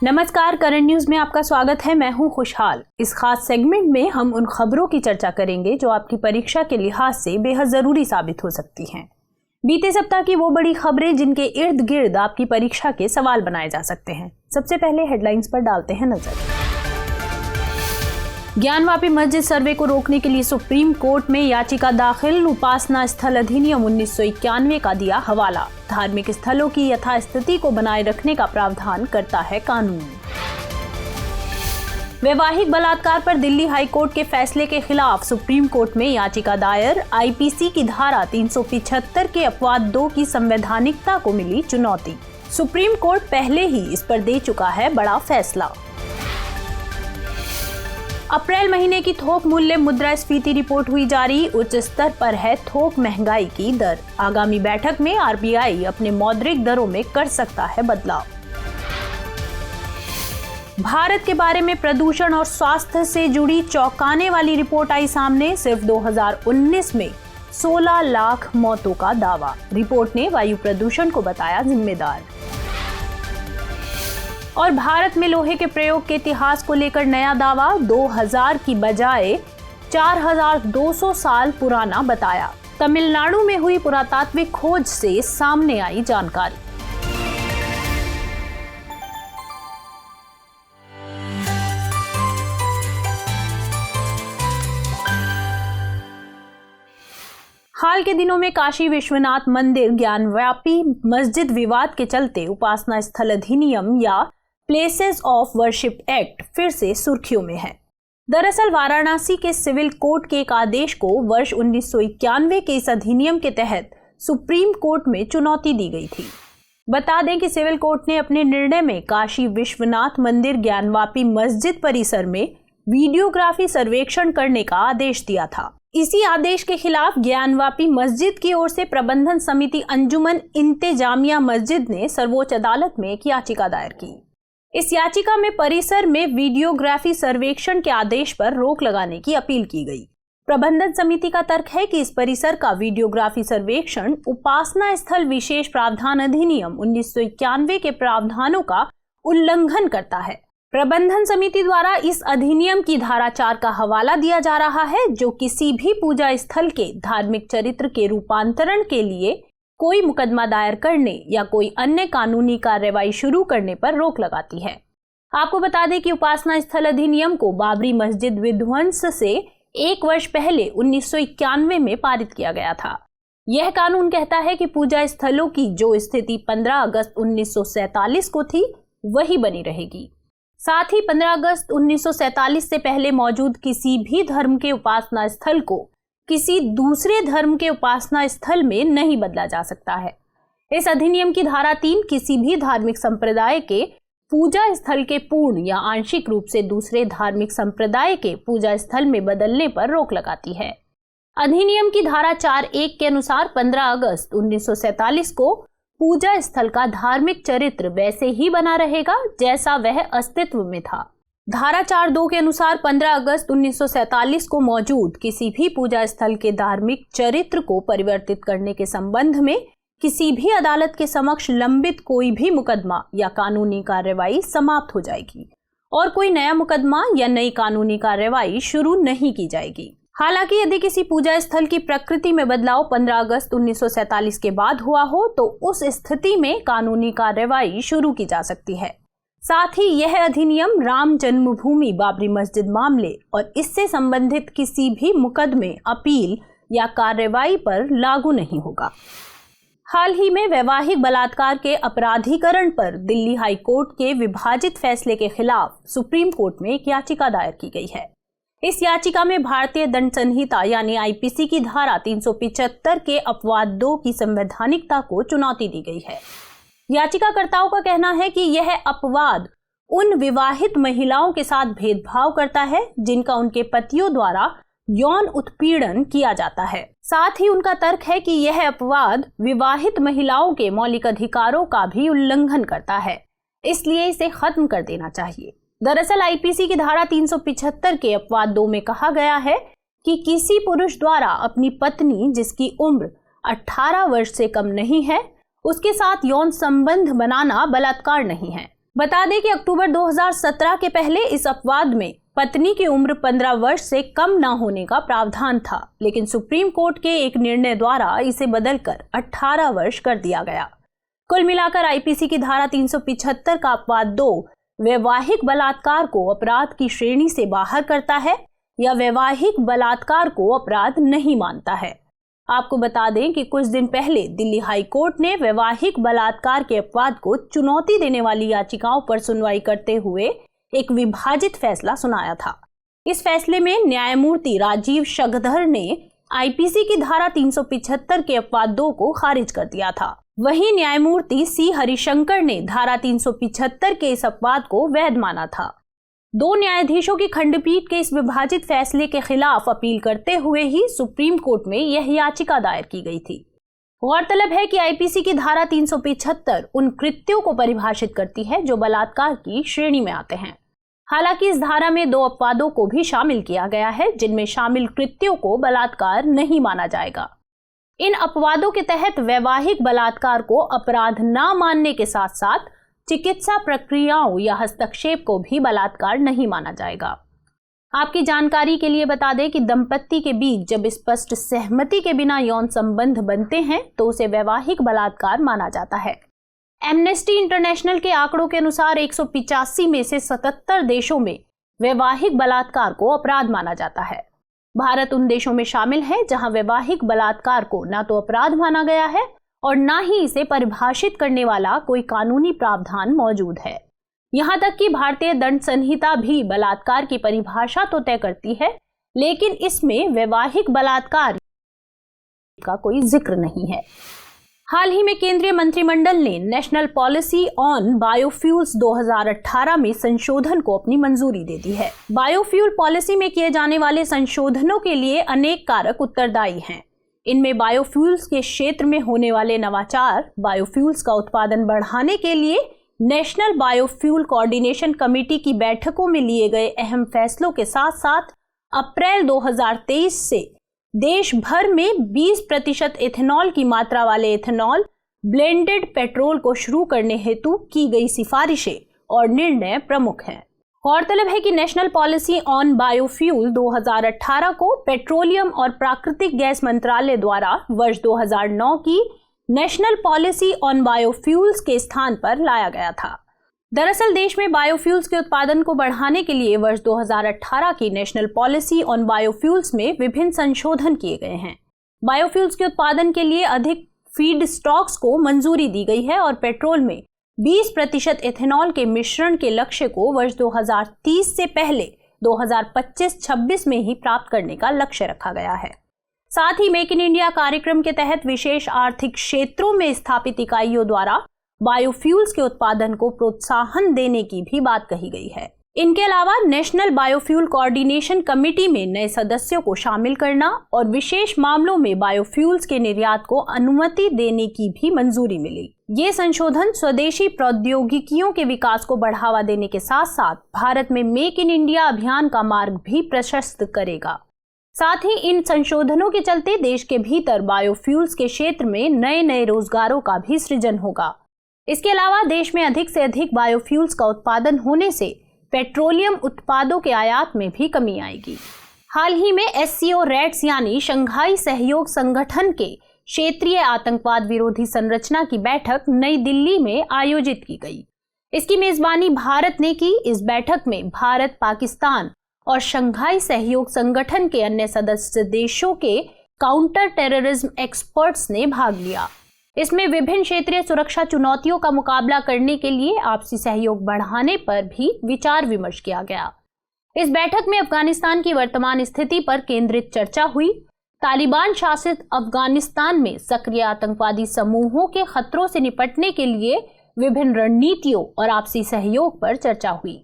नमस्कार, current news में आपका स्वागत है। मैं हूं खुशहाल। इस खास सेगमेंट में हम उन खबरों की चर्चा करेंगे जो आपकी परीक्षा के लिहाज से बेहद जरूरी साबित हो सकती हैं। बीते सप्ताह की वो बड़ी खबरें जिनके इर्द गिर्द आपकी परीक्षा के सवाल बनाए जा सकते हैं। सबसे पहले हेडलाइंस पर डालते हैं नजर। ज्ञानवापी मस्जिद सर्वे को रोकने के लिए सुप्रीम कोर्ट में याचिका दाखिल। उपासना स्थल अधिनियम 1991 का दिया हवाला। धार्मिक स्थलों की यथास्थिति को बनाए रखने का प्रावधान करता है कानून। वैवाहिक बलात्कार पर दिल्ली हाई कोर्ट के फैसले के खिलाफ सुप्रीम कोर्ट में याचिका दायर। आईपीसी की धारा 375 के अपवाद 2 की संवैधानिकता को मिली चुनौती। सुप्रीम कोर्ट पहले ही इस पर दे चुका है बड़ा फैसला। अप्रैल महीने की थोक मूल्य मुद्रास्फीति रिपोर्ट हुई जारी। उच्च स्तर पर है थोक महंगाई की दर। आगामी बैठक में आरबीआई अपने मौद्रिक दरों में कर सकता है बदलाव। भारत के बारे में प्रदूषण और स्वास्थ्य से जुड़ी चौंकाने वाली रिपोर्ट आई सामने। सिर्फ 2019 में 16 लाख मौतों का दावा। रिपोर्ट ने वायु प्रदूषण को बताया जिम्मेदार। और भारत में लोहे के प्रयोग के इतिहास को लेकर नया दावा। 2000 की बजाय 4200 साल पुराना बताया। तमिलनाडु में हुई पुरातात्विक खोज से सामने आई जानकारी। हाल के दिनों में काशी विश्वनाथ मंदिर ज्ञानव्यापी मस्जिद विवाद के चलते उपासना स्थल अधिनियम या प्लेसेस ऑफ वर्शिप एक्ट फिर से सुर्खियों में है। दरअसल वाराणसी के सिविल कोर्ट के एक आदेश को वर्ष 1991 के इस अधिनियम के तहत सुप्रीम कोर्ट में चुनौती दी गई थी। बता दें कि सिविल कोर्ट ने अपने निर्णय में काशी विश्वनाथ मंदिर ज्ञानवापी मस्जिद परिसर में वीडियोग्राफी सर्वेक्षण करने का आदेश दिया था। इसी आदेश के खिलाफ ज्ञानवापी मस्जिद की ओर से प्रबंधन समिति अंजुमन इंतेजामिया मस्जिद ने सर्वोच्च अदालत में एक याचिका दायर की। इस याचिका में परिसर में वीडियोग्राफी सर्वेक्षण के आदेश पर रोक लगाने की अपील की गई। प्रबंधन समिति का तर्क है कि इस परिसर का वीडियोग्राफी सर्वेक्षण उपासना स्थल विशेष प्रावधान अधिनियम 1991 के प्रावधानों का उल्लंघन करता है। प्रबंधन समिति द्वारा इस अधिनियम की धारा 4 का हवाला दिया जा रहा है, जो किसी भी पूजा स्थल के धार्मिक चरित्र के रूपांतरण के लिए कोई मुकदमा दायर करने या कोई अन्य कानूनी कार्रवाई शुरू करने पर रोक लगाती है। आपको बता दें कि उपासना स्थल अधिनियम को बाबरी मस्जिद विध्वंस से 1 वर्ष पहले 1991 में पारित किया गया था। यह कानून कहता है कि पूजा स्थलों की जो स्थिति 15 अगस्त 1947 को थी वही बनी रहेगी। साथ ही 15 अगस्त 1947 से पहले मौजूद किसी भी धर्म के उपासना स्थल को किसी दूसरे धर्म के उपासना स्थल में नहीं बदला जा सकता है। इस अधिनियम की धारा 3 किसी भी धार्मिक संप्रदाय के पूजा स्थल के पूर्ण या आंशिक रूप से दूसरे धार्मिक संप्रदाय के पूजा स्थल में बदलने पर रोक लगाती है। अधिनियम की धारा 4(1) के अनुसार 15 अगस्त 1947 को पूजा स्थल का धार्मिक चरित्र वैसे ही बना रहेगा जैसा वह अस्तित्व में था। धारा 4(2) के अनुसार 15 अगस्त 1947 को मौजूद किसी भी पूजा स्थल के धार्मिक चरित्र को परिवर्तित करने के संबंध में किसी भी अदालत के समक्ष लंबित कोई भी मुकदमा या कानूनी कार्रवाई समाप्त हो जाएगी और कोई नया मुकदमा या नई कानूनी कार्रवाई शुरू नहीं की जाएगी। हालांकि यदि किसी पूजा स्थल की प्रकृति में बदलाव 15 अगस्त 1947 के बाद हुआ हो तो उस स्थिति में कानूनी कार्रवाई शुरू की जा सकती है। साथ ही यह अधिनियम राम जन्मभूमि बाबरी मस्जिद मामले और इससे संबंधित किसी भी मुकदमे, अपील या कार्रवाई पर लागू नहीं होगा। हाल ही में वैवाहिक बलात्कार के अपराधीकरण पर दिल्ली हाई कोर्ट के विभाजित फैसले के खिलाफ सुप्रीम कोर्ट में एक याचिका दायर की गई है। इस याचिका में भारतीय दंड संहिता यानी आईपीसी की धारा 375 के अपवाद 2 की संवैधानिकता को चुनौती दी गई है। याचिकाकर्ताओं का कहना है कि यह अपवाद उन विवाहित महिलाओं के साथ भेदभाव करता है जिनका उनके पतियों द्वारा यौन उत्पीड़न किया जाता है। साथ ही उनका तर्क है कि यह अपवाद विवाहित महिलाओं के मौलिक अधिकारों का भी उल्लंघन करता है, इसलिए इसे खत्म कर देना चाहिए। दरअसल आईपीसी की धारा 375 के अपवाद 2 में कहा गया है कि किसी पुरुष द्वारा अपनी पत्नी जिसकी उम्र 18 वर्ष से कम नहीं है उसके साथ यौन संबंध बनाना बलात्कार नहीं है। बता दें कि अक्टूबर 2017 के पहले इस अपवाद में पत्नी की उम्र 15 वर्ष से कम न होने का प्रावधान था, लेकिन सुप्रीम कोर्ट के एक निर्णय द्वारा इसे बदलकर 18 वर्ष कर दिया गया। कुल मिलाकर आईपीसी की धारा 375 का अपवाद 2 वैवाहिक बलात्कार को अपराध की श्रेणी से बाहर करता है या वैवाहिक बलात्कार को अपराध नहीं मानता है। आपको बता दें कि कुछ दिन पहले दिल्ली हाई कोर्ट ने वैवाहिक बलात्कार के अपवाद को चुनौती देने वाली याचिकाओं पर सुनवाई करते हुए एक विभाजित फैसला सुनाया था। इस फैसले में न्यायमूर्ति राजीव शगधर ने आईपीसी की धारा 375 के अपवाद 2 को खारिज कर दिया था। वहीं न्यायमूर्ति सी हरिशंकर ने धारा 375 के इस अपवाद को वैध माना था। 2 न्यायाधीशों की खंडपीठ के इस विभाजित फैसले के खिलाफ अपील करते हुए ही सुप्रीम कोर्ट में यह याचिका दायर की गई थी। गौरतलब है कि आईपीसी की धारा 375 उन कृत्यों को परिभाषित करती है जो बलात्कार की श्रेणी में आते हैं। हालांकि इस धारा में 2 अपवादों को भी शामिल किया गया है, जिनमें शामिल कृत्यों को बलात्कार नहीं माना जाएगा। इन अपवादों के तहत वैवाहिक बलात्कार को अपराध न मानने के साथ साथ चिकित्सा प्रक्रियाओं या हस्तक्षेप को भी बलात्कार नहीं माना जाएगा। आपकी जानकारी के लिए बता दें कि दंपत्ति के बीच जब स्पष्ट सहमति के बिना यौन संबंध बनते हैं तो उसे वैवाहिक बलात्कार माना जाता है। एमनेस्टी इंटरनेशनल के आंकड़ों के अनुसार 185 में से 77 देशों में वैवाहिक बलात्कार को अपराध माना जाता है। भारत उन देशों में शामिल है जहां वैवाहिक बलात्कार को न तो अपराध माना गया है और न ही इसे परिभाषित करने वाला कोई कानूनी प्रावधान मौजूद है। यहां तक कि भारतीय दंड संहिता भी बलात्कार की परिभाषा तो तय करती है, लेकिन इसमें वैवाहिक बलात्कार का कोई जिक्र नहीं है। हाल ही में केंद्रीय मंत्रिमंडल ने नेशनल पॉलिसी ऑन बायोफ्यूल्स 2018 में संशोधन को अपनी मंजूरी दे दी है। बायोफ्यूल पॉलिसी में किए जाने वाले संशोधनों के लिए अनेक कारक उत्तरदायी हैं। इनमें बायोफ्यूल्स के क्षेत्र में होने वाले नवाचार, बायोफ्यूल्स का उत्पादन बढ़ाने के लिए नेशनल बायोफ्यूल कोऑर्डिनेशन कमेटी की बैठकों में लिए गए अहम फैसलों के साथ साथ अप्रैल 2023 से देश भर में 20% इथेनॉल की मात्रा वाले इथेनॉल ब्लेंडेड पेट्रोल को शुरू करने हेतु की गई सिफारिशें और निर्णय प्रमुख हैं। गौरतलब है कि नेशनल पॉलिसी ऑन बायोफ्यूल 2018 को पेट्रोलियम और प्राकृतिक गैस मंत्रालय द्वारा वर्ष 2009 की नेशनल पॉलिसी ऑन बायोफ्यूल्स के स्थान पर लाया गया था। दरअसल देश में बायोफ्यूल्स के उत्पादन को बढ़ाने के लिए वर्ष 2018 की नेशनल पॉलिसी ऑन बायोफ्यूल्स में विभिन्न संशोधन किए गए हैं। बायोफ्यूल्स के उत्पादन के लिए अधिक फीड स्टॉक्स को मंजूरी दी गई है और पेट्रोल में 20% इथेनॉल के मिश्रण के लक्ष्य को वर्ष 2030 से पहले 2025-26 में ही प्राप्त करने का लक्ष्य रखा गया है। साथ ही मेक इन इंडिया कार्यक्रम के तहत विशेष आर्थिक क्षेत्रों में स्थापित इकाइयों द्वारा बायोफ्यूल्स के उत्पादन को प्रोत्साहन देने की भी बात कही गई है। इनके अलावा नेशनल बायोफ्यूल कोऑर्डिनेशन कमेटी में नए सदस्यों को शामिल करना और विशेष मामलों में बायोफ्यूल्स के निर्यात को अनुमति देने की भी मंजूरी मिली। ये संशोधन स्वदेशी प्रौद्योगिकियों के विकास को बढ़ावा देने के साथ साथ भारत में मेक इन इंडिया अभियान का मार्ग भी प्रशस्त करेगा। साथ ही इन संशोधनों के चलते देश के भीतर बायोफ्यूल्स के क्षेत्र में नए नए रोजगारों का भी सृजन होगा। इसके अलावा देश में अधिक से अधिक बायोफ्यूल्स का उत्पादन होने से पेट्रोलियम उत्पादों के आयात में भी कमी आएगी। हाल ही में SCO रैट्स यानी शंघाई सहयोग संगठन के क्षेत्रीय आतंकवाद विरोधी संरचना की बैठक नई दिल्ली में आयोजित की गई। इसकी मेजबानी भारत ने की। इस बैठक में भारत, पाकिस्तान और शंघाई सहयोग संगठन के अन्य सदस्य देशों के काउंटर टेररिज्म एक्सपर्ट्स ने भाग लिया। इसमें विभिन्न क्षेत्रीय सुरक्षा चुनौतियों का मुकाबला करने के लिए आपसी सहयोग बढ़ाने पर भी विचार विमर्श किया गया। इस बैठक में अफगानिस्तान की वर्तमान स्थिति पर केंद्रित चर्चा हुई। तालिबान शासित अफगानिस्तान में सक्रिय आतंकवादी समूहों के खतरों से निपटने के लिए विभिन्न रणनीतियों और आपसी सहयोग पर चर्चा हुई।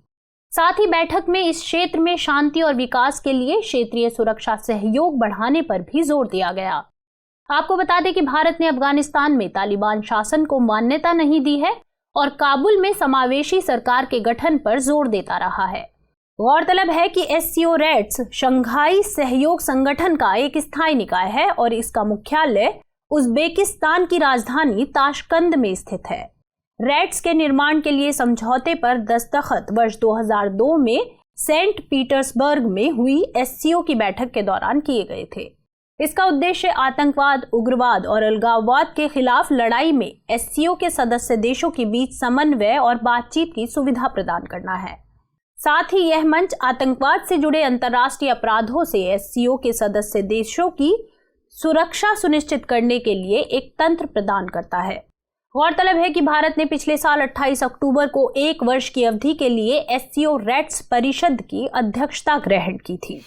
साथ ही बैठक में इस क्षेत्र में शांति और विकास के लिए क्षेत्रीय सुरक्षा सहयोग बढ़ाने पर भी जोर दिया गया। आपको बता दें कि भारत ने अफगानिस्तान में तालिबान शासन को मान्यता नहीं दी है और काबुल में समावेशी सरकार के गठन पर जोर देता रहा है। गौरतलब है कि SCO रैट्स शंघाई सहयोग संगठन का एक स्थायी निकाय है और इसका मुख्यालय उज्बेकिस्तान की राजधानी ताशकंद में स्थित है। रैट्स के निर्माण के लिए समझौते पर दस्तखत वर्ष 2002 में सेंट पीटर्सबर्ग में हुई एससीओ की बैठक के दौरान किए गए थे। इसका उद्देश्य आतंकवाद, उग्रवाद और अलगाववाद के खिलाफ लड़ाई में एससीओ के सदस्य देशों के बीच समन्वय और बातचीत की सुविधा प्रदान करना है। साथ ही यह मंच आतंकवाद से जुड़े अंतर्राष्ट्रीय अपराधों से एससीओ के सदस्य देशों की सुरक्षा सुनिश्चित करने के लिए एक तंत्र प्रदान करता है। गौरतलब है कि भारत ने पिछले साल 28 अक्टूबर को 1 वर्ष की अवधि के लिए एससीओ रैट्स परिषद की अध्यक्षता ग्रहण की थी।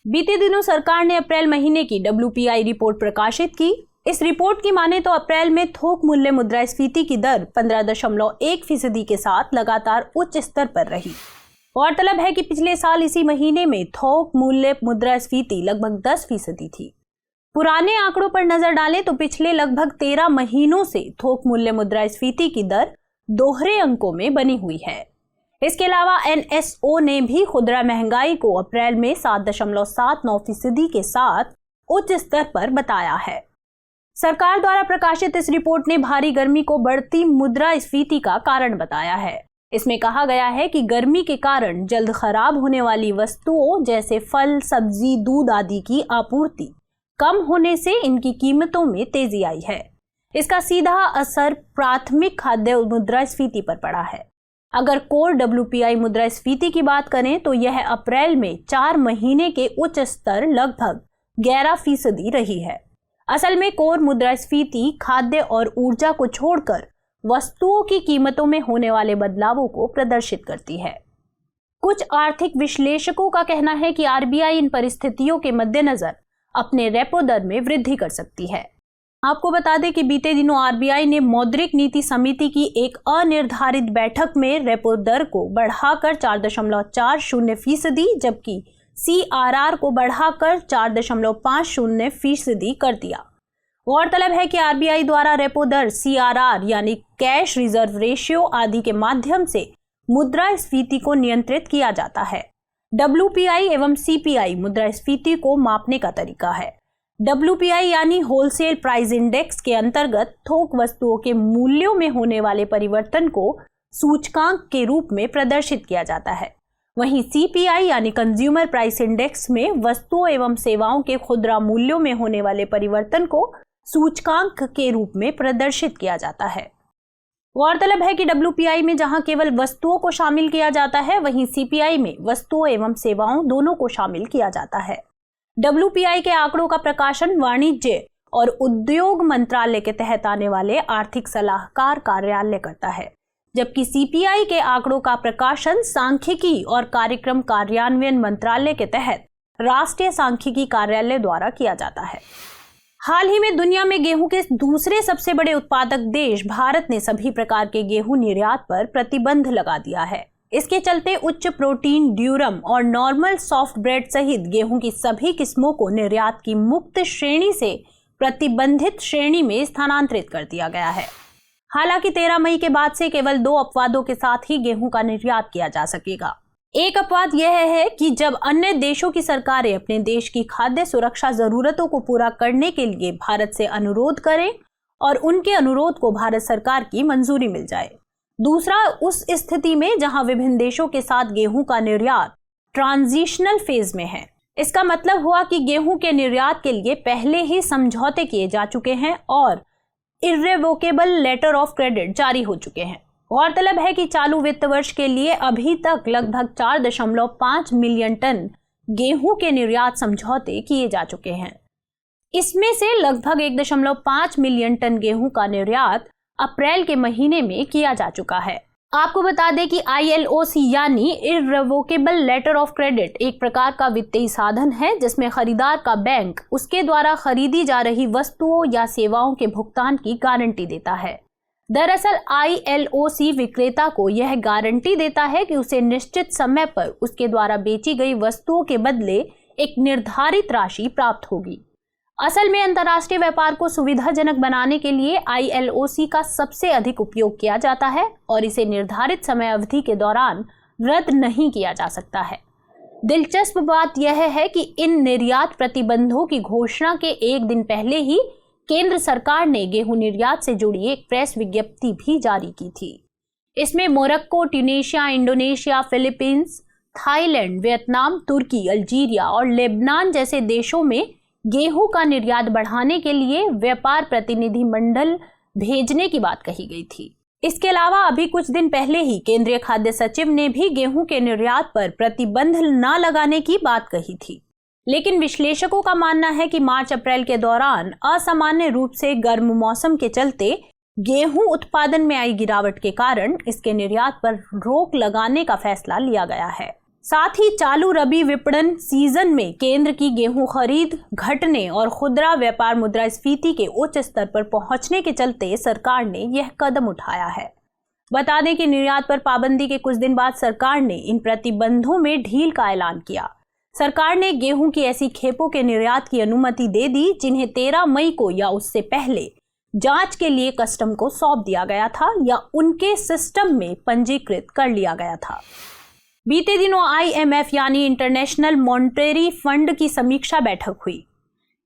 बीते दिनों सरकार ने अप्रैल महीने की WPI रिपोर्ट प्रकाशित की। इस रिपोर्ट की माने तो अप्रैल में थोक मूल्य मुद्रास्फीति की दर 15.1% के साथ लगातार उच्च स्तर पर रही। गौरतलब है कि पिछले साल इसी महीने में थोक मूल्य मुद्रास्फीति लगभग 10% थी। पुराने आंकड़ों पर नजर डालें तो पिछले लगभग 13 महीनों से थोक मूल्य मुद्रास्फीति की दर दोहरे अंकों में बनी हुई है। इसके अलावा NSO ने भी खुदरा महंगाई को अप्रैल में 7.79% के साथ उच्च स्तर पर बताया है। सरकार द्वारा प्रकाशित इस रिपोर्ट ने भारी गर्मी को बढ़ती मुद्रास्फीति का कारण बताया है। इसमें कहा गया है कि गर्मी के कारण जल्द खराब होने वाली वस्तुओं जैसे फल, सब्जी, दूध आदि की आपूर्ति कम होने से इनकी कीमतों में तेजी आई है। इसका सीधा असर प्राथमिक खाद्य मुद्रास्फीति पर पड़ा है। अगर कोर WPI मुद्रास्फीति की बात करें तो यह अप्रैल में 4 महीने के उच्च स्तर लगभग 11% रही है। असल में कोर मुद्रास्फीति खाद्य और ऊर्जा को छोड़कर वस्तुओं की कीमतों में होने वाले बदलावों को प्रदर्शित करती है। कुछ आर्थिक विश्लेषकों का कहना है कि RBI इन परिस्थितियों के मद्देनजर अपने रेपो दर में वृद्धि कर सकती है। आपको बता दें कि बीते दिनों RBI ने मौद्रिक नीति समिति की एक अनिर्धारित बैठक में रेपो दर को बढ़ाकर 4.40% जबकि CRR को बढ़ाकर 4.50% कर दिया। गौरतलब है कि RBI द्वारा रेपो दर, CRR यानी कैश रिजर्व रेशियो आदि के माध्यम से मुद्रास्फीति को नियंत्रित किया जाता है। WPI एवं CPI मुद्रास्फीति को मापने का तरीका है। WPI यानी होलसेल प्राइस इंडेक्स के अंतर्गत थोक वस्तुओं के मूल्यों में होने वाले परिवर्तन को सूचकांक के रूप में प्रदर्शित किया जाता है। वहीं CPI यानी कंज्यूमर प्राइस इंडेक्स में वस्तुओं एवं सेवाओं के खुदरा मूल्यों में होने वाले परिवर्तन को सूचकांक के रूप में प्रदर्शित किया जाता है। गौरतलब है कि WPI में जहां केवल वस्तुओं को शामिल किया जाता है, वहीं CPI में वस्तुओं एवं सेवाओं दोनों को शामिल किया जाता है। WPI के आंकड़ों का प्रकाशन वाणिज्य और उद्योग मंत्रालय के तहत आने वाले आर्थिक सलाहकार कार्यालय करता है, जबकि CPI के आंकड़ों का प्रकाशन सांख्यिकी और कार्यक्रम कार्यान्वयन मंत्रालय के तहत राष्ट्रीय सांख्यिकी कार्यालय द्वारा किया जाता है। हाल ही में दुनिया में गेहूं के दूसरे सबसे बड़े उत्पादक देश भारत ने सभी प्रकार के गेहूं निर्यात पर प्रतिबंध लगा दिया है। इसके चलते उच्च प्रोटीन, ड्यूरम और नॉर्मल सॉफ्ट ब्रेड सहित गेहूं की सभी किस्मों को निर्यात की मुक्त श्रेणी से प्रतिबंधित श्रेणी में स्थानांतरित कर दिया गया है। हालांकि 13 मई के बाद से केवल 2 अपवादों के साथ ही गेहूं का निर्यात किया जा सकेगा। एक अपवाद यह है कि जब अन्य देशों की सरकारें अपने देश की खाद्य सुरक्षा जरूरतों को पूरा करने के लिए भारत से अनुरोध करें और उनके अनुरोध को भारत सरकार की मंजूरी मिल जाए। दूसरा, उस स्थिति में जहां विभिन्न देशों के साथ गेहूं का निर्यात ट्रांजिशनल फेज में है। इसका मतलब हुआ कि गेहूं के निर्यात के लिए पहले ही समझौते किए जा चुके हैं और इर्रेवोकेबल लेटर ऑफ क्रेडिट जारी हो चुके हैं। गौरतलब है कि चालू वित्त वर्ष के लिए अभी तक लगभग 4.5 मिलियन टन गेहूं के निर्यात समझौते किए जा चुके हैं। इसमें से लगभग 1.5 मिलियन टन गेहूं का निर्यात अप्रैल के महीने में किया जा चुका है। आपको बता दें कि ILOC यानी इर्रेवोकेबल लेटर ऑफ क्रेडिट एक प्रकार का वित्तीय साधन है जिसमें खरीदार का बैंक उसके द्वारा खरीदी जा रही वस्तुओं या सेवाओं के भुगतान की गारंटी देता है। दरअसल ILOC विक्रेता को यह गारंटी देता है कि उसे निश्चित समय पर उसके द्वारा बेची गई वस्तुओं के बदले एक निर्धारित राशि प्राप्त होगी। असल में अंतर्राष्ट्रीय व्यापार को सुविधाजनक बनाने के लिए ILOC का सबसे अधिक उपयोग किया जाता है और इसे निर्धारित समय अवधि के दौरान रद्द नहीं किया जा सकता है। दिलचस्प बात यह है कि इन निर्यात प्रतिबंधों की घोषणा के एक दिन पहले ही केंद्र सरकार ने गेहूं निर्यात से जुड़ी एक प्रेस विज्ञप्ति भी जारी की थी। इसमें Morocco, Tunisia, Indonesia, Philippines, Thailand, Vietnam, तुर्की, अल्जीरिया और लेबनान जैसे देशों में गेहूं का निर्यात बढ़ाने के लिए व्यापार प्रतिनिधि मंडल भेजने की बात कही गई थी। इसके अलावा अभी कुछ दिन पहले ही केंद्रीय खाद्य सचिव ने भी गेहूं के निर्यात पर प्रतिबंध न लगाने की बात कही थी। लेकिन विश्लेषकों का मानना है कि मार्च-अप्रैल के दौरान असामान्य रूप से गर्म मौसम के चलते गेहूं उत्पादन में आई गिरावट के कारण इसके निर्यात पर रोक लगाने का फैसला लिया गया है। साथ ही चालू रबी विपणन सीजन में केंद्र की गेहूं खरीद घटने और खुदरा व्यापार मुद्रास्फीति के उच्च स्तर पर पहुंचने के चलते सरकार ने यह कदम उठाया है। बता दें कि निर्यात पर पाबंदी के कुछ दिन बाद सरकार ने इन प्रतिबंधों में ढील का ऐलान किया। सरकार ने गेहूं की ऐसी खेपों के निर्यात की अनुमति दे दी जिन्हें 13 मई को या उससे पहले जांच के लिए कस्टम को सौंप दिया गया था या उनके सिस्टम में पंजीकृत कर लिया गया था। बीते दिनों IMF यानी इंटरनेशनल मॉनेटरी फंड की समीक्षा बैठक हुई।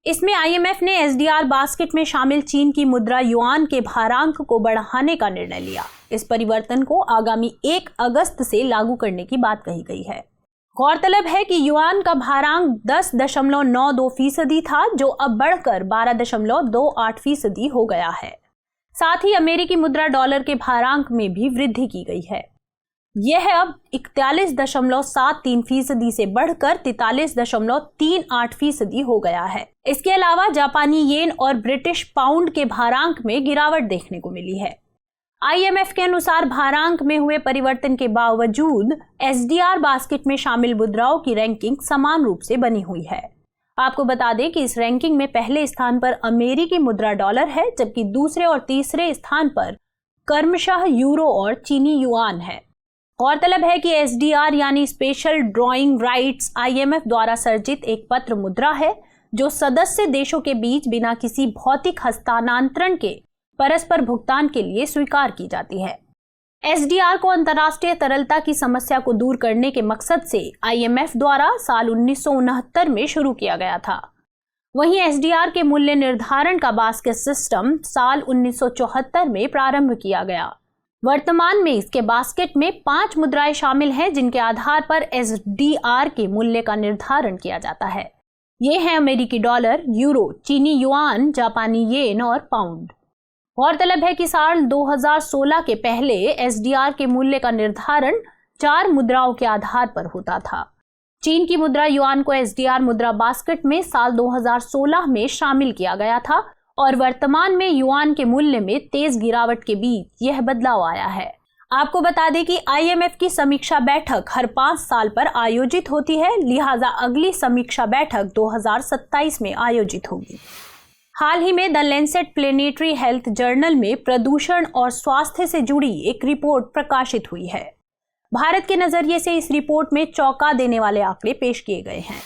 इसमें IMF ने SDR बास्केट में शामिल चीन की मुद्रा युआन के भारांक को बढ़ाने का निर्णय लिया। इस परिवर्तन को आगामी 1 अगस्त से लागू करने की बात कही गई है। गौरतलब है कि युआन का भारांक 10.92% था, जो अब बढ़कर 12.28% हो गया है। साथ ही अमेरिकी मुद्रा डॉलर के भारांक में भी वृद्धि की गई है। यह अब 41.73% से बढ़कर 43.38% हो गया है। इसके अलावा जापानी येन और ब्रिटिश पाउंड के भारांक में गिरावट देखने को मिली है। IMF के अनुसार भारांक में हुए परिवर्तन के बावजूद SDR बास्केट में शामिल मुद्राओं की रैंकिंग समान रूप से बनी हुई है। आपको बता दें कि इस रैंकिंग में पहले स्थान पर अमेरिकी मुद्रा डॉलर है, जबकि दूसरे और तीसरे स्थान पर क्रमशः यूरो और चीनी युआन है। गौरतलब है कि SDR यानी स्पेशल ड्रॉइंग राइट्स IMF द्वारा सर्जित एक पत्र मुद्रा है, जो सदस्य देशों के बीच बिना किसी भौतिक हस्तांतरण के परस्पर भुगतान के लिए स्वीकार की जाती है। SDR को अंतर्राष्ट्रीय तरलता की समस्या को दूर करने के मकसद से IMF द्वारा साल 1969 में शुरू किया गया था। वहीं SDR के मूल्य निर्धारण का बास्केट सिस्टम साल 1974 में प्रारंभ किया गया। वर्तमान में इसके बास्केट में 5 मुद्राएं शामिल हैं, जिनके आधार पर SDR के मूल्य का निर्धारण किया जाता है। ये हैं अमेरिकी डॉलर, यूरो, चीनी युआन, जापानी येन और पाउंड। गौरतलब है कि साल 2016 के पहले SDR के मूल्य का निर्धारण 4 मुद्राओं के आधार पर होता था। चीन की मुद्रा युआन को SDR मुद्रा बास्केट में साल 2016 में शामिल किया गया था और वर्तमान में युआन के मूल्य में तेज गिरावट के बीच यह बदलाव आया है। आपको बता दें कि IMF की समीक्षा बैठक हर 5 साल पर आयोजित होती है, लिहाजा अगली समीक्षा बैठक 2027 में आयोजित होगी। हाल ही में the Lancet planetary health journal में प्रदूषण और स्वास्थ्य से जुड़ी एक रिपोर्ट प्रकाशित हुई है। भारत के नजरिए से इस रिपोर्ट में चौंका देने वाले आंकड़े पेश किए गए हैं।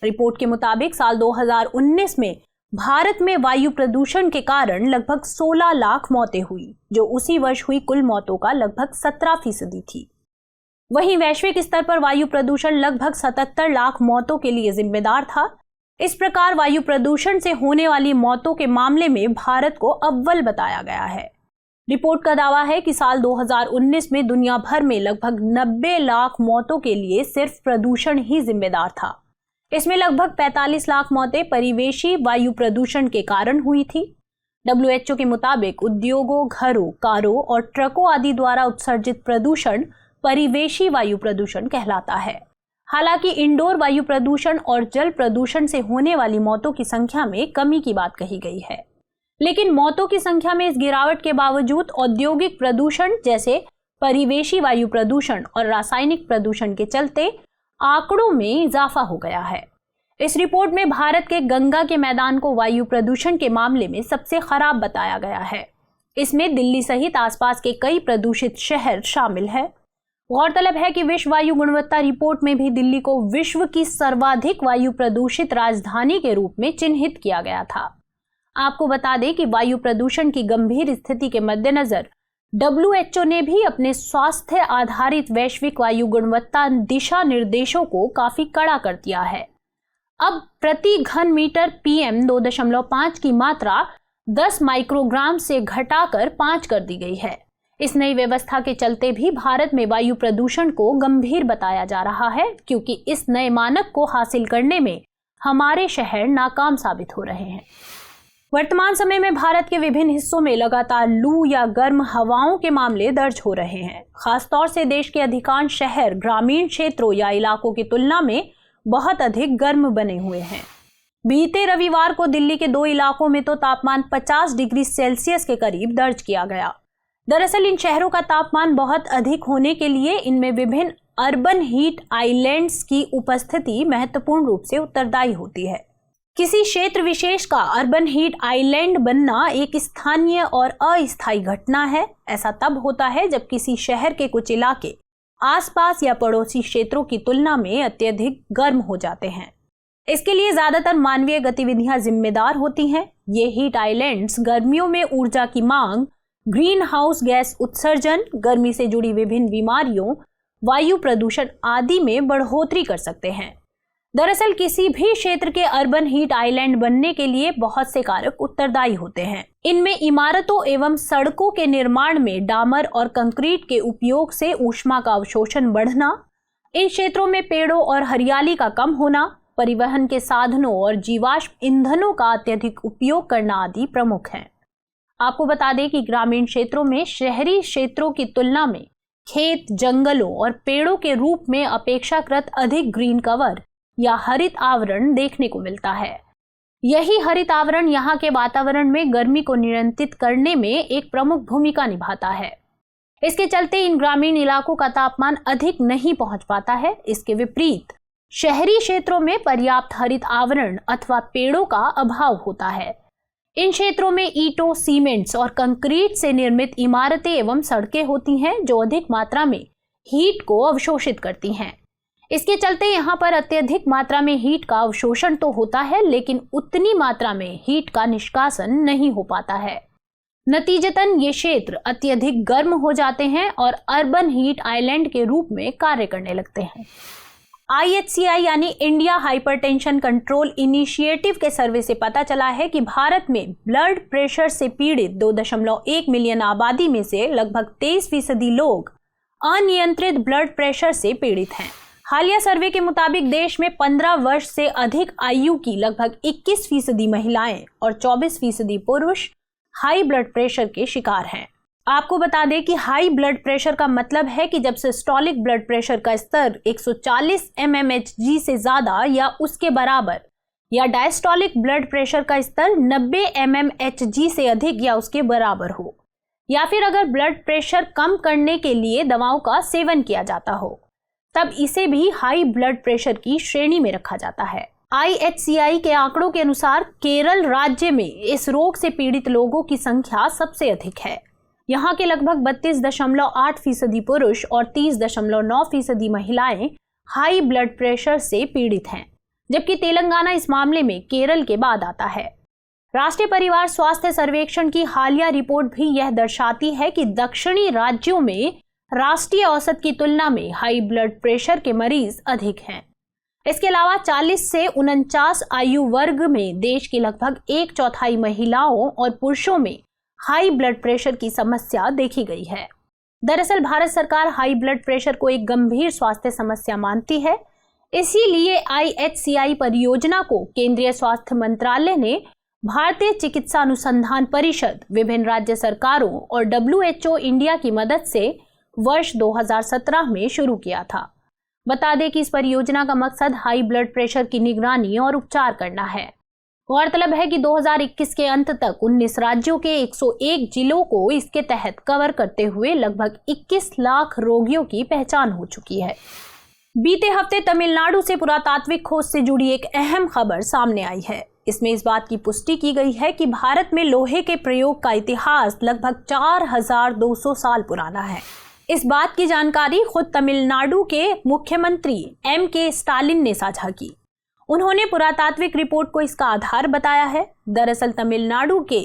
रिपोर्ट के मुताबिक साल 2019 में भारत में वायु प्रदूषण के कारण लगभग 16 लाख मौतें हुई, जो उसी वर्ष हुई कुल मौतों का लगभग 17% थी। वहीं वैश्विक स्तर पर वायु प्रदूषण लगभग 77 लाख मौतों के लिए जिम्मेदार था। इस प्रकार वायु प्रदूषण से होने वाली मौतों के मामले में भारत को अव्वल बताया गया है। रिपोर्ट का दावा है कि साल 2019 में दुनिया भर में लगभग 90 लाख मौतों के लिए सिर्फ प्रदूषण ही जिम्मेदार था। इसमें लगभग 45 लाख मौतें परिवेशी वायु प्रदूषण के कारण हुई थी। WHO के मुताबिक उद्योगों, घरों, कारों और ट्रकों आदि द्वारा उत्सर्जित प्रदूषण परिवेशी वायु प्रदूषण कहलाता है। हालांकि इंडोर वायु प्रदूषण और जल प्रदूषण से होने वाली मौतों की संख्या में कमी की बात कही गई है। लेकिन मौतों की संख्या में इस गिरावट के बावजूद औद्योगिक प्रदूषण जैसे परिवेशी वायु प्रदूषण और रासायनिक प्रदूषण के चलते आंकड़ों में इजाफा हो गया है। इस रिपोर्ट में भारत के गंगा के मैदान को वायु प्रदूषण के मामले में सबसे खराब बताया गया है। इसमें दिल्ली सहित आसपास के कई प्रदूषित शहर शामिल है। गौरतलब है कि विश्व वायु गुणवत्ता रिपोर्ट में भी दिल्ली को विश्व की सर्वाधिक वायु प्रदूषित राजधानी के रूप में चिन्हित किया गया था। आपको बता दें कि वायु प्रदूषण की गंभीर स्थिति के मद्देनजर WHO ने भी अपने स्वास्थ्य आधारित वैश्विक वायु गुणवत्ता दिशा निर्देशों को काफी कड़ा कर दिया है। अब प्रति घन मीटर PM 2.5 की मात्रा 10 माइक्रोग्राम से घटाकर 5 कर दी गई है। इस नई व्यवस्था के चलते भी भारत में वायु प्रदूषण को गंभीर बताया जा रहा है, क्योंकि इस नए मानक को हासिल करने में हमारे शहर नाकाम साबित हो रहे हैं। वर्तमान समय में भारत के विभिन्न हिस्सों में लगातार लू या गर्म हवाओं के मामले दर्ज हो रहे हैं। खासतौर से देश के अधिकांश शहर ग्रामीण क्षेत्रों या इलाकों की तुलना में बहुत अधिक गर्म बने हुए हैं। बीते रविवार को दिल्ली के 2 इलाकों में तो तापमान 50 डिग्री सेल्सियस के करीब दर्ज किया गया। दरअसल इन शहरों का तापमान बहुत अधिक होने के लिए इनमें विभिन्न अर्बन हीट आइलैंड्स की उपस्थिति महत्वपूर्ण रूप से उत्तरदायी होती है। किसी क्षेत्र विशेष का अर्बन हीट आइलैंड बनना एक स्थानीय और अस्थायी घटना है। ऐसा तब होता है जब किसी शहर के कुछ इलाके आसपास या पड़ोसी क्षेत्रों की तुलना में अत्यधिक गर्म हो जाते हैं। इसके लिए ज्यादातर मानवीय गतिविधियां जिम्मेदार होती हैं। ये हीट आइलैंड्स गर्मियों में ऊर्जा की मांग, ग्रीन हाउस गैस उत्सर्जन, गर्मी से जुड़ी विभिन्न बीमारियों, वायु प्रदूषण आदि में बढ़ोतरी कर सकते हैं। दरअसल किसी भी क्षेत्र के अर्बन हीट आइलैंड बनने के लिए बहुत से कारक उत्तरदायी होते हैं। इनमें इमारतों एवं सड़कों के निर्माण में डामर और कंक्रीट के उपयोग से ऊष्मा का अवशोषण बढ़ना, इन क्षेत्रों में पेड़ों और हरियाली का कम होना, परिवहन के साधनों और जीवाश्म ईंधनों का अत्यधिक उपयोग करना आदि प्रमुख हैं। आपको बता दें कि ग्रामीण क्षेत्रों में शहरी क्षेत्रों की तुलना में खेत, जंगलों और पेड़ों के रूप में अपेक्षाकृत अधिक ग्रीन कवर या हरित आवरण देखने को मिलता है। यही हरित आवरण यहाँ के वातावरण में गर्मी को नियंत्रित करने में एक प्रमुख भूमिका निभाता है। इसके चलते इन ग्रामीण इलाकों का तापमान अधिक नहीं पहुंच पाता है। इसके विपरीत शहरी क्षेत्रों में पर्याप्त हरित आवरण अथवा पेड़ों का अभाव होता है। इन क्षेत्रों में ईंटों, सीमेंट्स और कंक्रीट से निर्मित इमारतें एवं सड़कें होती हैं जो अधिक मात्रा में हीट को अवशोषित करती हैं। इसके चलते यहाँ पर अत्यधिक मात्रा में हीट का अवशोषण तो होता है, लेकिन उतनी मात्रा में हीट का निष्कासन नहीं हो पाता है। नतीजतन ये क्षेत्र अत्यधिक गर्म हो जाते हैं और अर्बन हीट आइलैंड के रूप में कार्य करने लगते हैं। IHCI यानी इंडिया हाइपरटेंशन कंट्रोल इनिशिएटिव के सर्वे से पता चला है कि भारत में ब्लड प्रेशर से पीड़ित 2.1 मिलियन आबादी में से लगभग 23% लोग अनियंत्रित ब्लड प्रेशर से पीड़ित हैं। हालिया सर्वे के मुताबिक देश में 15 वर्ष से अधिक आयु की लगभग 21% महिलाएं और 24% पुरुष हाई ब्लड प्रेशर के शिकार हैं। आपको बता दें कि हाई ब्लड प्रेशर का मतलब है कि जब सिस्टोलिक ब्लड प्रेशर का स्तर 140 mmHg से ज्यादा या उसके बराबर, या डायस्टोलिक ब्लड प्रेशर का स्तर 90 mmHg से अधिक या उसके बराबर हो, या फिर अगर ब्लड प्रेशर कम करने के लिए दवाओं का सेवन किया जाता हो, तब इसे भी हाई ब्लड प्रेशर की श्रेणी में रखा जाता है। IHCI के आंकड़ों के अनुसार केरल राज्य में इस रोग से पीड़ित लोगों की संख्या सबसे अधिक है। यहाँ के लगभग 32.8% पुरुष और 30.9% महिलाएं हाई ब्लड प्रेशर से पीड़ित हैं, जबकि तेलंगाना इस मामले में केरल के बाद आता है। राष्ट्रीय परिवार स्वास्थ्य सर्वेक्षण की हालिया रिपोर्ट भी यह दर्शाती है कि दक्षिणी राज्यों में राष्ट्रीय औसत की तुलना में हाई ब्लड प्रेशर के मरीज अधिक हैं। इसके अलावा 40 से 49 आयु वर्ग में देश की लगभग 1/4 महिलाओं और पुरुषों में हाई ब्लड प्रेशर की समस्या देखी गई है। दरअसल भारत सरकार हाई ब्लड प्रेशर को एक गंभीर स्वास्थ्य समस्या मानती है। इसीलिए IHCI परियोजना को केंद्रीय स्वास्थ्य मंत्रालय ने भारतीय चिकित्सा अनुसंधान परिषद, विभिन्न राज्य सरकारों और WHO इंडिया की मदद से वर्ष 2017 में शुरू किया था। बता दें कि इस परियोजना का मकसद हाई ब्लड प्रेशर की निगरानी और उपचार करना है। गौरतलब है कि 2021 के अंत तक 19 राज्यों के 101 जिलों को इसके तहत कवर करते हुए लगभग 21 लाख रोगियों की पहचान हो चुकी है। बीते हफ्ते तमिलनाडु से पुरातात्विक खोज से जुड़ी एक अहम खबर सामने आई है। इसमें इस बात की पुष्टि की गई है कि भारत में लोहे के प्रयोग का इतिहास लगभग 4200 साल पुराना है। इस बात की जानकारी खुद तमिलनाडु के मुख्यमंत्री M.K. स्टालिन ने साझा की। उन्होंने पुरातात्विक रिपोर्ट को इसका आधार बताया है। दरअसल तमिलनाडु के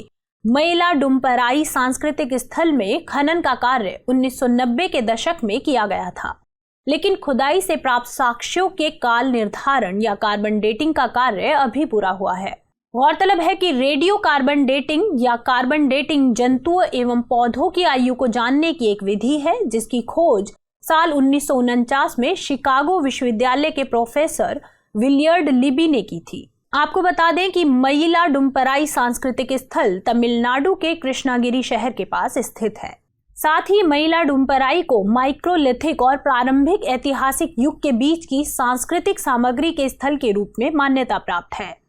मयिलाडुम्पराई सांस्कृतिक स्थल में खनन का कार्य 1990 के दशक में किया गया था, लेकिन खुदाई से प्राप्त साक्ष्यों के काल निर्धारण या कार्बन डेटिंग का कार्य अभी पूरा हुआ है। गौरतलब है कि रेडियो कार्बन डेटिंग या कार्बन डेटिंग जंतुओं एवं पौधों की आयु को जानने की एक विधि है, जिसकी खोज साल 1949 में शिकागो विश्वविद्यालय के प्रोफेसर विलियर्ड लिबी ने की थी। आपको बता दें कि मयिलाडुम्पराई सांस्कृतिक स्थल तमिलनाडु के कृष्णागिरी शहर के पास स्थित है। साथ ही मयिलाडुम्पराई को माइक्रोलिथिक और प्रारंभिक ऐतिहासिक युग के बीच की सांस्कृतिक सामग्री के स्थल के रूप में मान्यता प्राप्त है।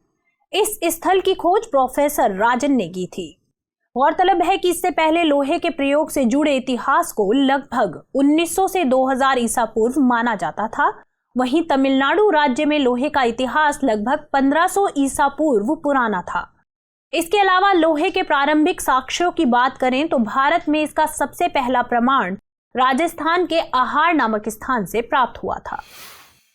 इस स्थल की खोज प्रोफेसर राजन ने की थी। गौरतलब है कि इससे पहले लोहे के प्रयोग से जुड़े इतिहास को लगभग 1900 से 2000 ईसा पूर्व माना जाता था। वहीं तमिलनाडु राज्य में लोहे का इतिहास लगभग 1500 ईसा पूर्व पुराना था। इसके अलावा लोहे के प्रारंभिक साक्ष्यों की बात करें तो भारत में इसका सबसे पहला प्रमाण राजस्थान के आहार नामक स्थान से प्राप्त हुआ था।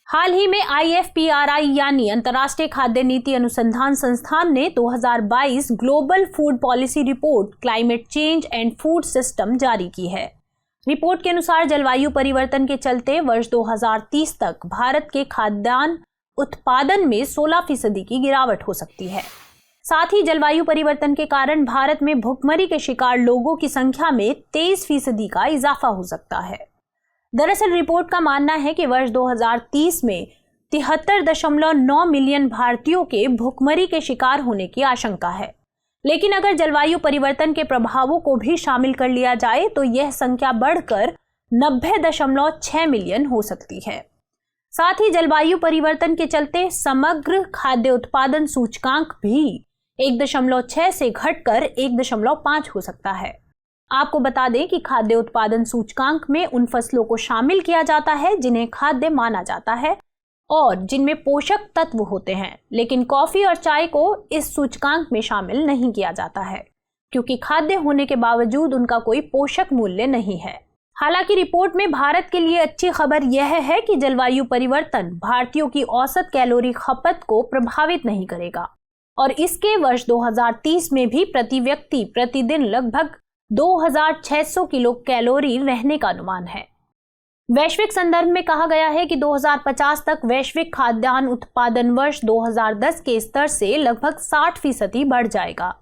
हाल ही में IFPRI यानी अंतर्राष्ट्रीय खाद्य नीति अनुसंधान संस्थान ने 2022 global food policy report climate change and food system जारी की है। रिपोर्ट के अनुसार जलवायु परिवर्तन के चलते वर्ष 2030 तक भारत के खाद्यान्न उत्पादन में 16% की गिरावट हो सकती है। साथ ही जलवायु परिवर्तन के कारण भारत में भुखमरी के शिकार लोगों की संख्या में 23% का इजाफा हो सकता है। दरअसल रिपोर्ट का मानना है कि वर्ष 2030 में 73.9 मिलियन भारतीयों के भुखमरी के शिकार होने की आशंका है। लेकिन अगर जलवायु परिवर्तन के प्रभावों को भी शामिल कर लिया जाए तो यह संख्या बढ़कर 90.6 मिलियन हो सकती है। साथ ही जलवायु परिवर्तन के चलते समग्र खाद्य उत्पादन सूचकांक भी 1.6 से घटकर 1.5 हो सकता है। आपको बता दें कि खाद्य उत्पादन सूचकांक में उन फसलों को शामिल किया जाता है जिन्हें खाद्य माना जाता है और जिनमें पोषक तत्व होते हैं, लेकिन कॉफी और चाय को इस सूचकांक में शामिल नहीं किया जाता है क्योंकि खाद्य होने के बावजूद उनका कोई पोषक मूल्य नहीं है। हालांकि रिपोर्ट में भारत के लिए अच्छी खबर यह है कि जलवायु परिवर्तन भारतीयों की औसत कैलोरी खपत को प्रभावित नहीं करेगा और इसके वर्ष 2030 में भी प्रति व्यक्ति प्रतिदिन लगभग 2600 किलो कैलोरी रहने का अनुमान है। वैश्विक संदर्भ में कहा गया है कि 2050 तक वैश्विक खाद्यान्न उत्पादन वर्ष 2010 के स्तर से लगभग 60% बढ़ जाएगा।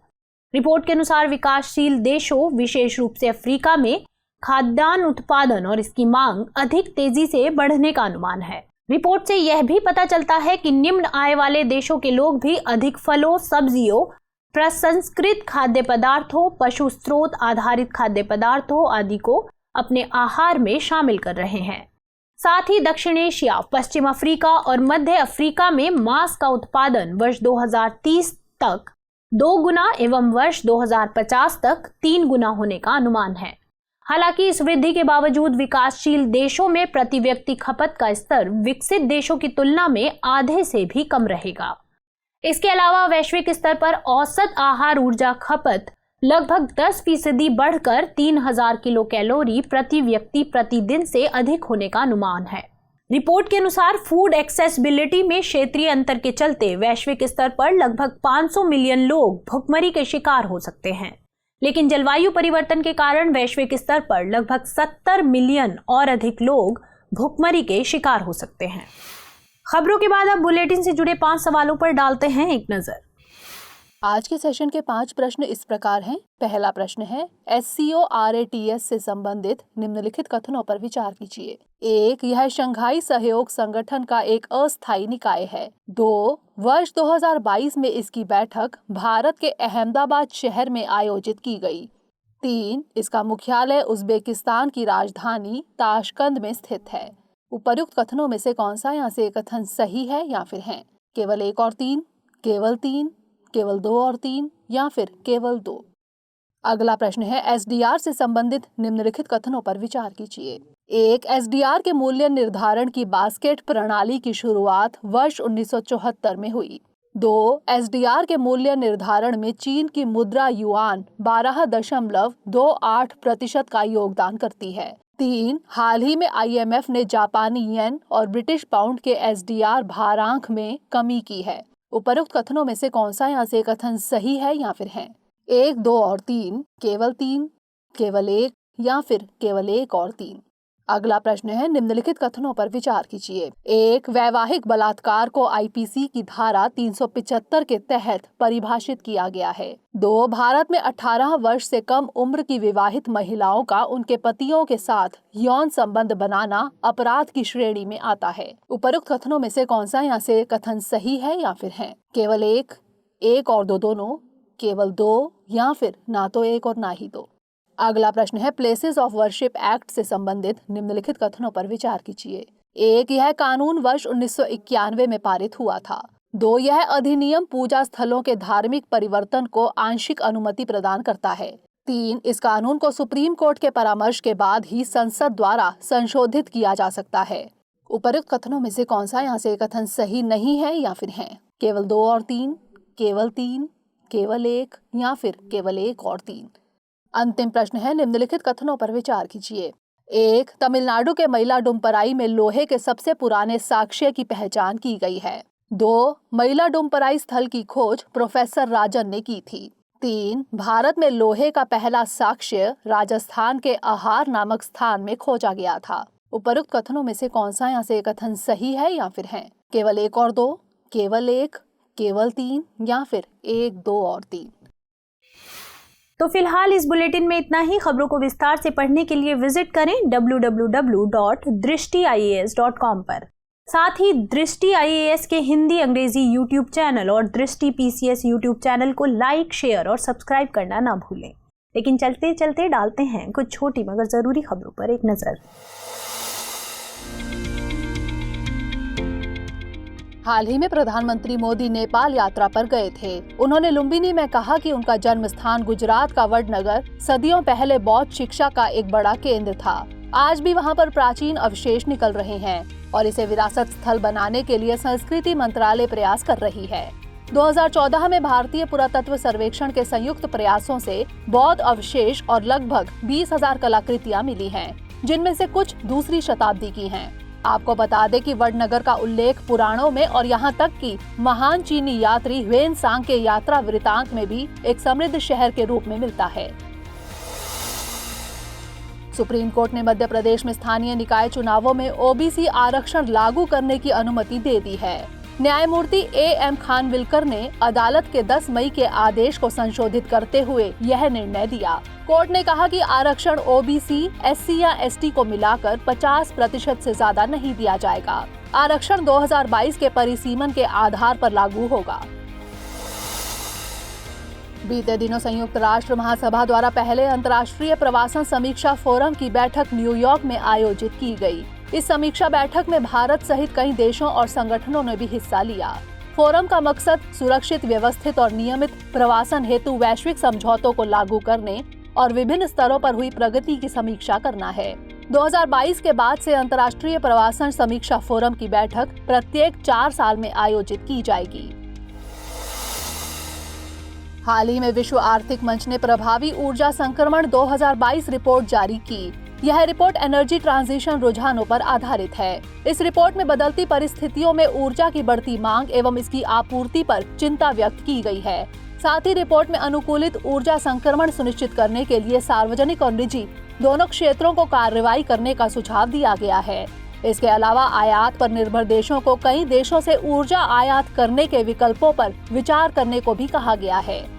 रिपोर्ट के अनुसार विकासशील देशों, विशेष रूप से अफ्रीका में खाद्यान्न उत्पादन और इसकी मांग अधिक तेजी से बढ़ने का अनुमान है। रिपोर्ट से यह भी पता चलता है कि निम्न आय वाले देशों के लोग भी अधिक फलों, सब्जियों, प्रसंस्कृत खाद्य पदार्थों, पशु स्रोत आधारित खाद्य पदार्थों आदि को अपने आहार में शामिल कर रहे हैं। साथ ही दक्षिण एशिया, पश्चिम अफ्रीका और मध्य अफ्रीका में मांस का उत्पादन वर्ष 2030 तक 2 गुना एवं वर्ष 2050 तक 3 गुना होने का अनुमान है। हालांकि इस वृद्धि के बावजूद विकासशील देशों में प्रति व्यक्ति खपत का स्तर विकसित देशों की तुलना में आधे से भी कम रहेगा। इसके अलावा वैश्विक स्तर पर औसत आहार ऊर्जा खपत लगभग 10% बढ़कर 3000 किलो कैलोरी प्रति व्यक्ति प्रतिदिन से अधिक होने का अनुमान है। रिपोर्ट के अनुसार फूड एक्सेसिबिलिटी में क्षेत्रीय अंतर के चलते वैश्विक स्तर पर लगभग 500 मिलियन लोग भुखमरी के शिकार हो सकते हैं, लेकिन जलवायु परिवर्तन के कारण वैश्विक स्तर पर लगभग 70 मिलियन और अधिक लोग भुखमरी के शिकार हो सकते हैं। खबरों के बाद अब बुलेटिन से जुड़े 5 सवालों पर डालते हैं एक नजर। आज के सेशन के 5 प्रश्न इस प्रकार हैं। पहला प्रश्न है, SCORATS से संबंधित निम्नलिखित कथनों पर विचार कीजिए। 1. यह शंघाई सहयोग संगठन का एक अस्थायी निकाय है। 2. वर्ष 2022 में इसकी बैठक भारत के अहमदाबाद शहर में आयोजित की गई। 3. इसका मुख्यालय उज्बेकिस्तान की राजधानी ताशकंद में स्थित है। उपर्युक्त कथनों में से कौन सा यहाँ से कथन सही है या फिर है? केवल 1 और 3, केवल 3, केवल 2 और 3 या फिर केवल 2। अगला प्रश्न है, SDR से संबंधित निम्नलिखित कथनों पर विचार कीजिए। 1. SDR के मूल्य निर्धारण की बास्केट प्रणाली की शुरुआत वर्ष 1974 में हुई। 2. SDR के मूल्य निर्धारण में चीन की मुद्रा युआन 12.28% का योगदान करती है। 3. हाल ही में IMF ने जापानी येन और ब्रिटिश पाउंड के SDR भारांक में कमी की है। उपरोक्त कथनों में से कौन सा यहाँ से कथन सही है या फिर है? 1, 2 और 3, केवल 3, केवल 1 या फिर केवल 1 और 3। अगला प्रश्न है, निम्नलिखित कथनों पर विचार कीजिए। 1. वैवाहिक बलात्कार को आईपीसी की धारा 375 के तहत परिभाषित किया गया है। 2. भारत में 18 वर्ष से कम उम्र की विवाहित महिलाओं का उनके पतियों के साथ यौन संबंध बनाना अपराध की श्रेणी में आता है। उपरोक्त कथनों में से कौन सा यहाँ से कथन सही है या फिर है? केवल एक और दो दोनों, केवल 2 या फिर ना तो एक और ना ही 2। अगला प्रश्न है, प्लेसेस ऑफ वर्शिप एक्ट से संबंधित निम्नलिखित कथनों पर विचार कीजिए। 1. यह कानून वर्ष 1991 में पारित हुआ था। 2. यह अधिनियम पूजा स्थलों के धार्मिक परिवर्तन को आंशिक अनुमति प्रदान करता है। 3. इस कानून को सुप्रीम कोर्ट के परामर्श के बाद ही संसद द्वारा संशोधित किया जा सकता है। उपरोक्त कथनों में से कौन सा यहाँ से कथन सही नहीं है या फिर है? केवल 2 और 3, केवल 3, केवल 1 या फिर केवल 1 और 3। अंतिम प्रश्न है, निम्नलिखित कथनों पर विचार कीजिए। 1. तमिलनाडु के मयिलाडुम्पराई में लोहे के सबसे पुराने साक्ष्य की पहचान की गई है। 2. मयिलाडुम्पराई स्थल की खोज प्रोफेसर राजन ने की थी। 3. भारत में लोहे का पहला साक्ष्य राजस्थान के आहार नामक स्थान में खोजा गया था। उपरोक्त कथनों में से कौन सा यहाँ से कथन सही है या फिर है? केवल 1 और 2, केवल 1, केवल 3 या फिर 1, 2 और 3। तो फिलहाल इस बुलेटिन में इतना ही। खबरों को विस्तार से पढ़ने के लिए विजिट करें www.drishtiias.com पर। साथ ही दृष्टि IAS के हिंदी अंग्रेजी यूट्यूब चैनल और दृष्टि PCS यूट्यूब चैनल को लाइक, शेयर और सब्सक्राइब करना ना भूलें। लेकिन चलते चलते डालते हैं कुछ छोटी मगर जरूरी खबरों पर एक नजर। हाल ही में प्रधानमंत्री मोदी नेपाल यात्रा पर गए थे। उन्होंने लुम्बिनी में कहा कि उनका जन्म स्थान गुजरात का वडनगर सदियों पहले बौद्ध शिक्षा का एक बड़ा केंद्र था। आज भी वहां पर प्राचीन अवशेष निकल रहे हैं और इसे विरासत स्थल बनाने के लिए संस्कृति मंत्रालय प्रयास कर रही है। 2014 में भारतीय पुरातत्व सर्वेक्षण के संयुक्त प्रयासों से बौद्ध अवशेष और लगभग 20,000 कलाकृतियां मिली हैं, जिनमें से कुछ दूसरी शताब्दी की हैं। आपको बता दें कि वडनगर का उल्लेख पुराणों में और यहाँ तक कि महान चीनी यात्री ह्वेनसांग के यात्रा वृतांत में भी एक समृद्ध शहर के रूप में मिलता है। सुप्रीम कोर्ट ने मध्य प्रदेश में स्थानीय निकाय चुनावों में OBC आरक्षण लागू करने की अनुमति दे दी है। न्यायमूर्ति AM खानविलकर ने अदालत के 10 मई के आदेश को संशोधित करते हुए यह निर्णय दिया। कोर्ट ने कहा कि आरक्षण OBC, SC या ST को मिलाकर 50% से ज्यादा नहीं दिया जाएगा। आरक्षण 2022 के परिसीमन के आधार पर लागू होगा। बीते दिनों संयुक्त राष्ट्र महासभा द्वारा पहले अंतर्राष्ट्रीय प्रवासन समीक्षा फोरम की बैठक न्यूयॉर्क में आयोजित की गई। इस समीक्षा बैठक में भारत सहित कई देशों और संगठनों ने भी हिस्सा लिया। फोरम का मकसद सुरक्षित, व्यवस्थित और नियमित प्रवासन हेतु वैश्विक समझौतों को लागू करने और विभिन्न स्तरों पर हुई प्रगति की समीक्षा करना है। 2022 के बाद से अंतर्राष्ट्रीय प्रवासन समीक्षा फोरम की बैठक प्रत्येक 4 साल में आयोजित की जाएगी। हाल ही में विश्व आर्थिक मंच ने प्रभावी ऊर्जा संक्रमण 2022 रिपोर्ट जारी की। यह रिपोर्ट एनर्जी ट्रांजिशन रुझानों पर आधारित है। इस रिपोर्ट में बदलती परिस्थितियों में ऊर्जा की बढ़ती मांग एवं इसकी आपूर्ति पर चिंता व्यक्त की गई है। साथ ही रिपोर्ट में अनुकूलित ऊर्जा संक्रमण सुनिश्चित करने के लिए सार्वजनिक और निजी दोनों क्षेत्रों को कार्रवाई करने का सुझाव दिया गया है। इसके अलावा आयात पर निर्भर देशों को कई देशों से ऊर्जा आयात करने के विकल्पों पर विचार करने को भी कहा गया है।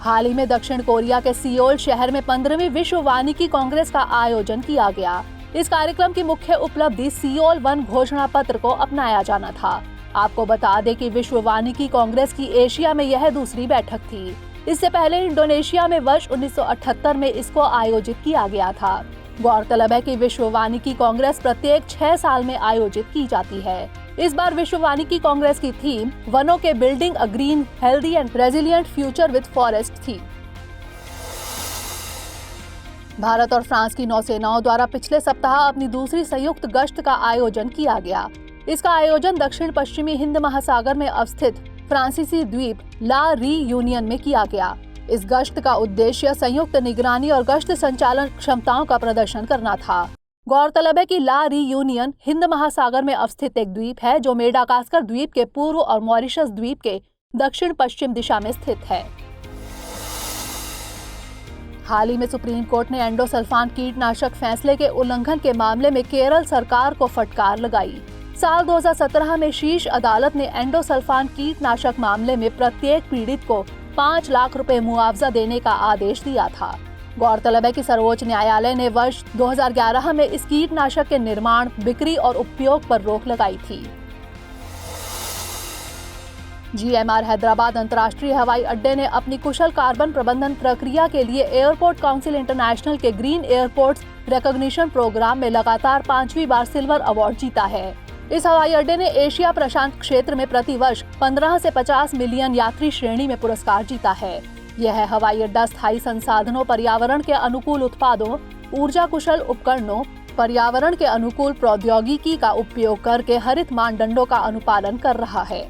हाल ही में दक्षिण कोरिया के सियोल शहर में 15वीं विश्व वानिकी कांग्रेस का आयोजन किया गया। इस कार्यक्रम की मुख्य उपलब्धि सियोल 1 घोषणा पत्र को अपनाया जाना था। आपको बता दें कि विश्व वानिकी कांग्रेस की एशिया में यह दूसरी बैठक थी। इससे पहले इंडोनेशिया में वर्ष 1978 में इसको आयोजित किया गया था। गौरतलब है कि विश्व वानिकी कांग्रेस प्रत्येक 6 साल में आयोजित की जाती है। इस बार विश्व वानिकी कांग्रेस की थीम वनों के building a green, healthy and resilient future with forest थी। भारत और फ्रांस की नौसेनाओं द्वारा पिछले सप्ताह अपनी दूसरी संयुक्त गश्त का आयोजन किया गया। इसका आयोजन दक्षिण पश्चिमी हिंद महासागर में अवस्थित फ्रांसीसी द्वीप ला रीयूनियन में किया गया। इस गश्त का उद्देश्य संयुक्त निगरानी और गश्त संचालन क्षमताओं का प्रदर्शन करना था। गौरतलब है कि ला रीयूनियन हिंद महासागर में अवस्थित एक द्वीप है जो मेडागास्कर द्वीप के पूर्व और मॉरिशस द्वीप के दक्षिण पश्चिम दिशा में स्थित है। हाल ही में सुप्रीम कोर्ट ने एंडोसल्फान कीटनाशक फैसले के उल्लंघन के मामले में केरल सरकार को फटकार लगाई। साल 2017 में शीर्ष अदालत ने एंडोसल्फान कीटनाशक मामले में प्रत्येक पीड़ित को 5 लाख रुपए मुआवजा देने का आदेश दिया था। गौरतलब है कि सर्वोच्च न्यायालय ने वर्ष 2011 में इस कीटनाशक के निर्माण, बिक्री और उपयोग पर रोक लगाई थी। GMR हैदराबाद अंतर्राष्ट्रीय हवाई अड्डे ने अपनी कुशल कार्बन प्रबंधन प्रक्रिया के लिए एयरपोर्ट काउंसिल इंटरनेशनल के ग्रीन एयरपोर्ट्स रिकॉग्निशन प्रोग्राम में लगातार 5वीं बार सिल्वर अवार्ड जीता है। इस हवाई अड्डे ने एशिया प्रशांत क्षेत्र में प्रति वर्ष 15 से 50 मिलियन यात्री श्रेणी में पुरस्कार जीता है। यह हवाई अड्डा स्थायी संसाधनों, पर्यावरण के अनुकूल उत्पादों, ऊर्जा कुशल उपकरणों, पर्यावरण के अनुकूल प्रौद्योगिकी का उपयोग करके हरित मानदंडों का अनुपालन कर रहा है।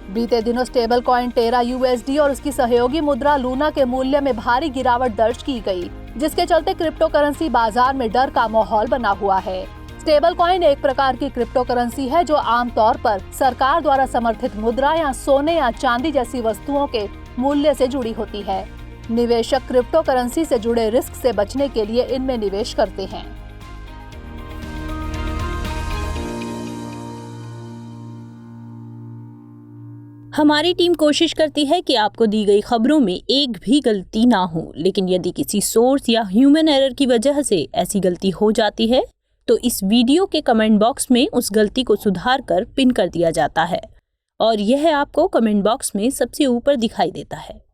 बीते दिनों स्टेबल कॉइन टेरा USD और उसकी सहयोगी मुद्रा लूना के मूल्य में भारी गिरावट दर्ज की गई, जिसके चलते क्रिप्टो करेंसी बाजार में डर का माहौल बना हुआ है। स्टेबल कॉइन एक प्रकार की क्रिप्टो करेंसी है जो आमतौर पर सरकार द्वारा समर्थित मुद्रा या सोने या चांदी जैसी वस्तुओं के मूल्य से जुड़ी होती है। निवेशक क्रिप्टो करेंसी से जुड़े रिस्क से बचने के लिए इनमें निवेश करते हैं। हमारी टीम कोशिश करती है कि आपको दी गई खबरों में एक भी गलती ना हो, लेकिन यदि किसी सोर्स या ह्यूमन एरर की वजह से ऐसी गलती हो जाती है तो इस वीडियो के कमेंट बॉक्स में उस गलती को सुधार कर पिन कर दिया जाता है और यह आपको कमेंट बॉक्स में सबसे ऊपर दिखाई देता है।